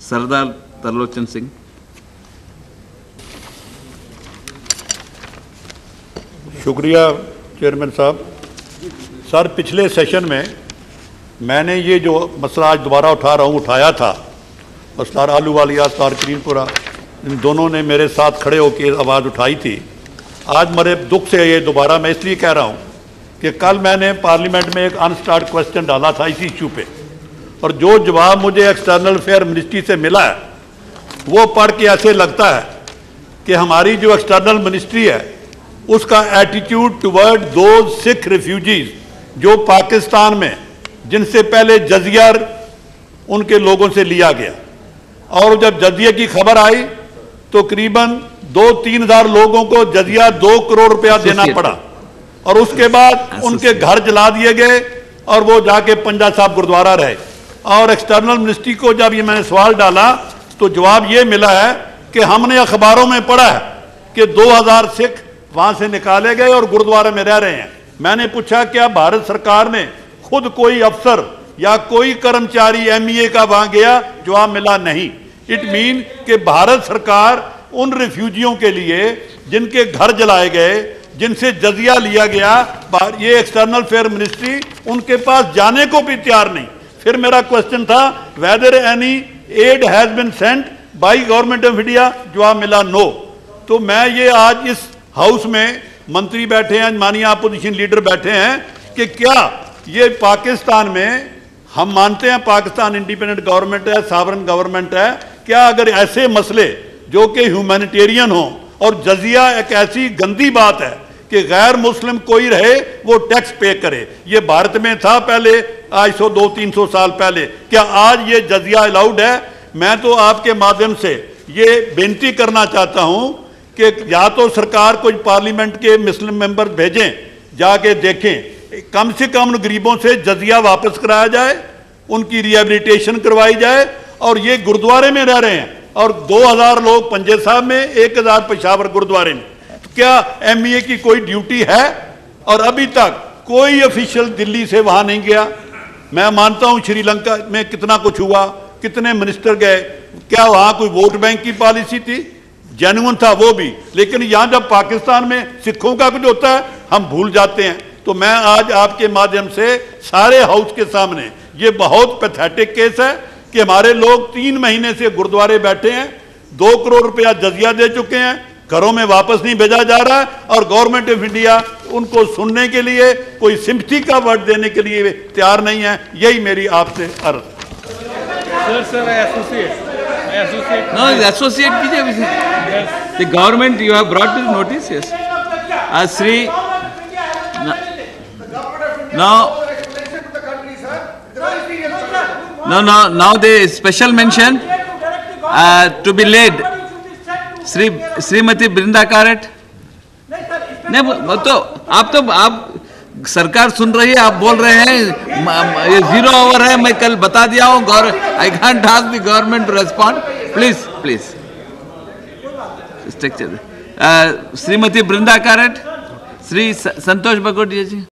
सरदार तरलोचन सिंह। शुक्रिया चेयरमैन साहब। सर, पिछले सेशन में मैंने ये जो मसला आज दोबारा उठाया था, असलार आलूवालिया, असलार करीमपुरा, इन दोनों ने मेरे साथ खड़े होकर आवाज़ उठाई थी। आज मेरे दुख से ये दोबारा मैं इसलिए कह रहा हूँ कि कल मैंने पार्लियामेंट में एक अनस्टार्ट क्वेश्चन डाला था इसी इशू पे, और जो जवाब मुझे एक्सटर्नल अफेयर मिनिस्ट्री से मिला है वो पढ़ के ऐसे लगता है कि हमारी जो एक्सटर्नल मिनिस्ट्री है उसका attitude toward those Sikh refugees जो पाकिस्तान में, जिनसे पहले जजिया उनके लोगों से लिया गया, और जब जजिया की खबर आई तो करीबन 2-3 हज़ार लोगों को जजिया 2 करोड़ रुपया देना पड़ा, और उसके बाद उनके घर जला दिए गए और वो जाके पंजा साहब गुरुद्वारा रहे। और एक्सटर्नल मिनिस्ट्री को जब ये मैंने सवाल डाला तो जवाब ये मिला है कि हमने अखबारों में पढ़ा है कि 2000 सिख वहां से निकाले गए और गुरुद्वारे में रह रहे हैं। मैंने पूछा क्या भारत सरकार ने खुद कोई अफसर या कोई कर्मचारी MEA का वहां गया? जवाब मिला नहीं। इट मीन कि भारत सरकार उन रिफ्यूजियों के लिए जिनके घर जलाए गए, जिनसे जजिया लिया गया, ये एक्सटर्नल अफेयर मिनिस्ट्री उनके पास जाने को भी तैयार नहीं। फिर मेरा क्वेश्चन था whether any ad has been sent by government of India? जवाब मिला नो। तो मैं ये आज इस हाउस में मंत्री बैठे हैं, माननीय अपोजिशन लीडर बैठे हैं कि क्या ये पाकिस्तान में, हम मानते हैं पाकिस्तान इंडिपेंडेंट गवर्नमेंट है, सॉवरेन गवर्नमेंट है, क्या अगर ऐसे मसले जो कि ह्यूमैनिटेरियन हो, और जजिया एक ऐसी गंदी बात है कि गैर मुस्लिम कोई रहे वो टैक्स पे करे, ये भारत में था पहले, आज 100-200-300 साल पहले, क्या आज ये जजिया अलाउड है? मैं तो आपके माध्यम से ये बेनती करना चाहता हूं कि या तो सरकार कुछ पार्लियामेंट के मुस्लिम मेंबर भेजें, जाके देखें, कम से कम उन गरीबों से जजिया वापस कराया जाए, उनकी रिहेबिलिटेशन करवाई जाए। और ये गुरुद्वारे में रह रहे हैं और 2000 लोग पंजे साहब में, 1000 पेशावर गुरुद्वारे में। तो क्या MEA की कोई ड्यूटी है? और अभी तक कोई ऑफिशियल दिल्ली से वहां नहीं गया। मैं मानता हूं श्रीलंका में कितना कुछ हुआ, कितने मिनिस्टर गए, क्या वहां कोई वोट बैंक की पॉलिसी थी? जेन्युइन था वो भी, लेकिन यहां जब पाकिस्तान में सिखों का कुछ होता है हम भूल जाते हैं। तो मैं आज आपके माध्यम से सारे हाउस के सामने, ये बहुत पैथेटिक केस है कि हमारे लोग 3 महीने से गुरुद्वारे बैठे हैं, 2 करोड़ रुपया जजिया दे चुके हैं, घरों में वापस नहीं भेजा जा रहा है, और गवर्नमेंट ऑफ इंडिया उनको सुनने के लिए, कोई सिंपैथी का वर्ड देने के लिए तैयार नहीं है। यही मेरी आपसे अर्ज। No, associate कीजिए। The government you have brought this notice, yes. Sri, now the special mention to be laid Shrimati Brinda carrot. नहीं तो आप सरकार सुन रही है, आप बोल रहे हैं ये 0 आवर है, मैं कल बता दिया हूँ। I can't ask the government to respond. Please structure. Shrimati Brinda Karat, Shri Santosh Bagotia ji.